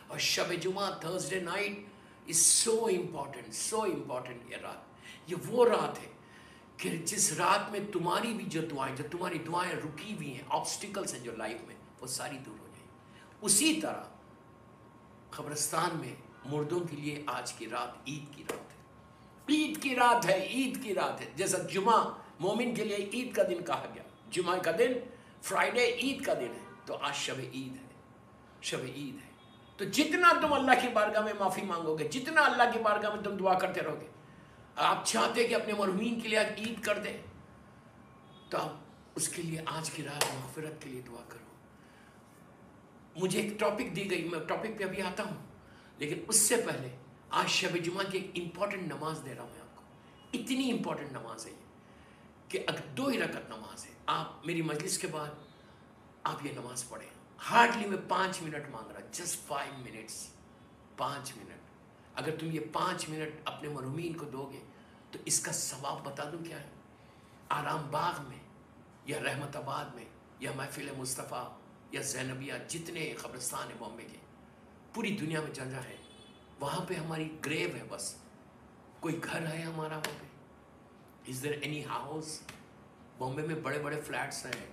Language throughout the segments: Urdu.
اور شب جمعہ تھرسڈے نائٹ از سو امپورٹنٹ. یہ رات، یہ وہ رات ہے کہ جس رات میں تمہاری بھی جو تمہاری دعائیں رکی ہوئی ہیں، آبسٹیکلس ہیں جو لائف میں، وہ ساری دور ہو جائیں. اسی طرح قبرستان میں مردوں کے لیے آج کی رات عید کی رات ہے. عید کی رات ہے، عید کی رات ہے. جیسا جمعہ مومن کے لیے عید کا دن کہا گیا، جمعہ کا دن، فرائیڈے عید کا دن ہے، تو آج شب عید ہے، شب عید ہے. تو جتنا تم اللہ کی بارگاہ میں معافی مانگو گے، جتنا اللہ کی بارگاہ میں تم دعا کرتے رہو گے، آپ چاہتے کہ اپنے مرحومین کے لیے آج عید کر دیں، تو آپ اس کے لیے آج کی رات مغفرت کے لیے دعا کرو. مجھے ایک ٹاپک دی گئی، میں ٹاپک پہ ابھی آتا ہوں، لیکن اس سے پہلے آج شب جمعہ کی ایک امپورٹنٹ نماز دے رہا ہوں میں آپ کو. اتنی امپورٹنٹ نماز ہے یہ کہ اگر 2 ہی رکعت نماز ہے. آپ میری مجلس کے بعد آپ یہ نماز پڑھیں. ہارڈلی میں 5 منٹ مانگ رہا، جسٹ 5 منٹس، 5 منٹ. اگر تم یہ 5 منٹ اپنے مرحومین کو دو گے تو اس کا ثواب بتا دوں کیا ہے. آرام باغ میں یا رحمت آباد میں یا محفل مصطفیٰ یا زینبیہ، جتنے قبرستان ہیں بامبے کے، پوری دنیا میں جگہ ہے، وہاں پہ ہماری گریو ہے. بس کوئی گھر ہے ہمارا وہاں پہ؟ از دیر اینی ہاؤس؟ بامبے میں بڑے بڑے فلیٹس ہیں،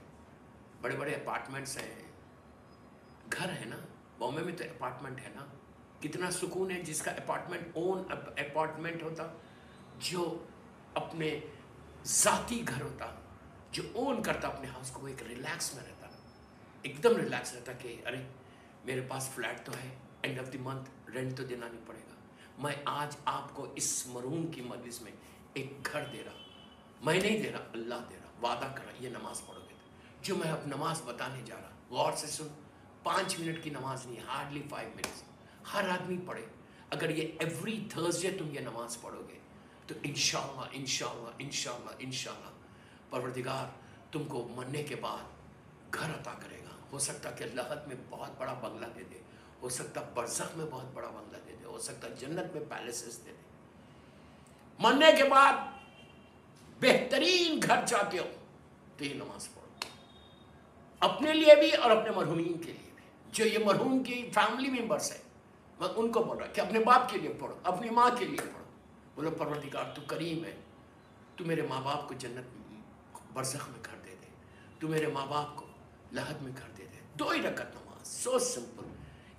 بڑے بڑے اپارٹمنٹس ہیں، گھر ہے نا. بامبے میں تو اپارٹمنٹ ہے نا. کتنا سکون ہے جس کا اپارٹمنٹ ہوتا، جو اپنے ذاتی گھر ہوتا، جو اون کرتا اپنے ہاؤس کو، وہ ایک ریلیکس میں رہتا، ایک دم ریلیکس رہتا کہ ارے میرے پاس فلیٹ تو ہے، and of the month rent تو دینا نہیں پڑے گا. میں آج آپ کو اس مرحوم کی مجلس میں ایک گھر دے رہا. میں نہیں دے رہا، اللہ دے رہا. وعدہ کر رہا، یہ نماز پڑھو گے جو میں اب نماز بتانے جا رہا. غور سے سن، 5 منٹ کی نماز نہیں، ہارڈلی 5 منٹس. ہر آدمی پڑھے. اگر یہ ایوری تھرسڈے تم یہ نماز پڑھو گے تو انشاءاللہ انشاءاللہ انشاءاللہ انشاءاللہ پروردگار تم کو مرنے کے بعد گھر عطا کرے گا. ہو سکتا کہ لحد میں بہت بڑا بنگلہ دے دے، ہو سکتا برزخ میں بہت بڑا بنگلہ دے دے، ہو سکتا جنت میں پیلیسز دے دے. مرنے کے بعد بہترین گھر چاہتے ہو تو یہ نماز پڑھو، اپنے لیے بھی اور اپنے مرحومین کے لیے بھی. جو یہ مرحوم کی فیملی ممبرس ہیں، میں ان کو بول رہا کہ اپنے باپ کے لیے پڑھو، اپنی ماں کے لیے پڑھو. بولو پروردگار تو کریم ہے، تو میرے ماں باپ کو جنت برزخ میں گھر دے دے، تو میرے ماں باپ کو لحد میں گھر دے دے. 2 ہی رکعت نماز، سو سمپل.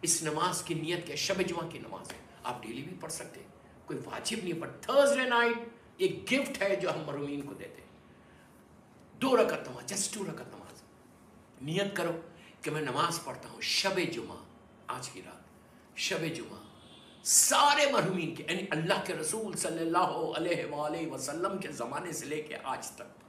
اس نماز کی نیت کیا؟ شب جمعہ کی نماز ہے. آپ ڈیلی بھی پڑھ سکتے ہیں، کوئی واجب نہیں. پر تھرسڈے نائٹ ایک گفٹ ہے جو ہم مرحومین کو دیتے ہیں. 2 رکعت نماز، جسٹ 2 رکعت نماز. نیت کرو کہ میں نماز پڑھتا ہوں شب جمعہ، آج کی رات شب جمعہ سارے مرحومین کے، یعنی اللہ کے رسول صلی اللہ علیہ وآلہ وسلم کے زمانے سے لے کے آج تک،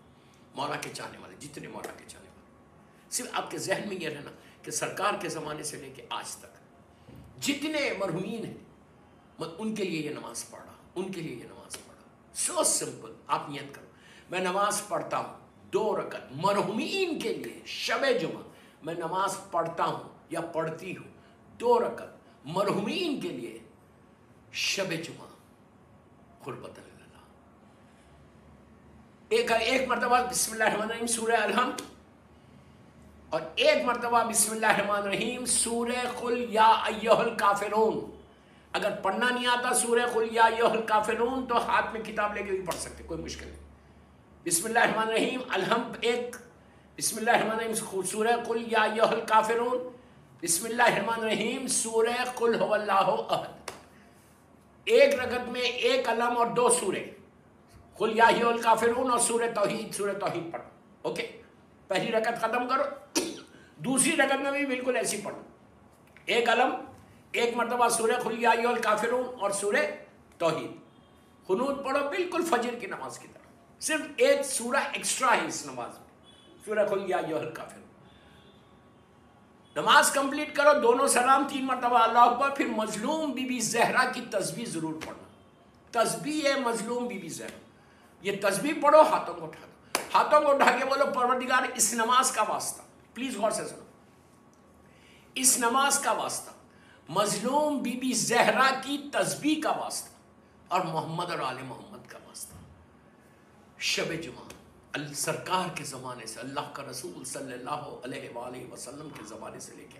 مولا کے چاہنے والے جتنے مولا کے چاہنے والے، صرف آپ کے ذہن میں یہ رہنا کہ سرکار کے زمانے سے لے کے آج تک جتنے مرحومین ہیں، میں ان کے لیے یہ نماز پڑھ رہا، ان کے لیے یہ نماز پڑھ رہا. So simple. آپ نیت کرو میں نماز پڑھتا ہوں 2 رکعت مرحومین کے لیے. شب جمعہ میں نماز پڑھتا ہوں یا پڑھتی ہوں 2 رکعت مرحومین کے لیے. شب جمعہ قربت اللہ. ایک مرتبہ بسم اللہ الرحمن الرحیم سورہ الحمد، اور ایک مرتبہ بسم اللہ الرحمن الرحیم سورہ قل یا ایھا الکافرون. اگر پڑھنا نہیں آتا سورہ قل یا ایھا الکافرون تو ہاتھ میں کتاب لے کے بھی پڑھ سکتے، کوئی مشکل نہیں. بسم اللہ الرحمن الرحیم الحمد ایک، بسم اللہ الرحمن الرحیم سورہ قل یا ایھا الکافرون، بسم اللہ الرحمن الرحیم سورہ قل ھو اللہ احد. ایک رکعت میں ایک علم اور 2 سورے، قل یا ایھا الکافرون اور سورہ توحید پڑھو. اوکے، پہلی رکعت ختم کرو، دوسری رکعت میں بھی بالکل ایسی پڑھو. ایک علم، ایک مرتبہ سورہ قل یا ایھا الکافرون اور سورہ توحید. قنوت پڑھو بالکل فجر کی نماز کی طرح. صرف ایک سورہ ایکسٹرا ہے اس نماز میں، سورہ قل یا ایھا الکافرون. نماز کمپلیٹ کرو، دونوں سلام، 3 مرتبہ اللہ اکبر. پھر مظلوم بی بی زہرا کی تسبیح ضرور پڑھنا. تسبیح ہے مظلوم بی بی زہرا. یہ تسبیح پڑھو، ہاتھوں کو اٹھا دو، ہاتھوں کو اٹھا کے بولو پروردگار اس نماز کا واسطہ، پلیز غور سے سنو، اس نماز کا واسطہ، مظلوم بی بی زہرا کی تسبیح کا واسطہ، اور محمد اور آل محمد کا واسطہ. شب جمعہ سرکار کے زمانے سے، اللہ کا رسول صلی اللہ علیہ وآلہ وسلم کے زمانے سے لے کے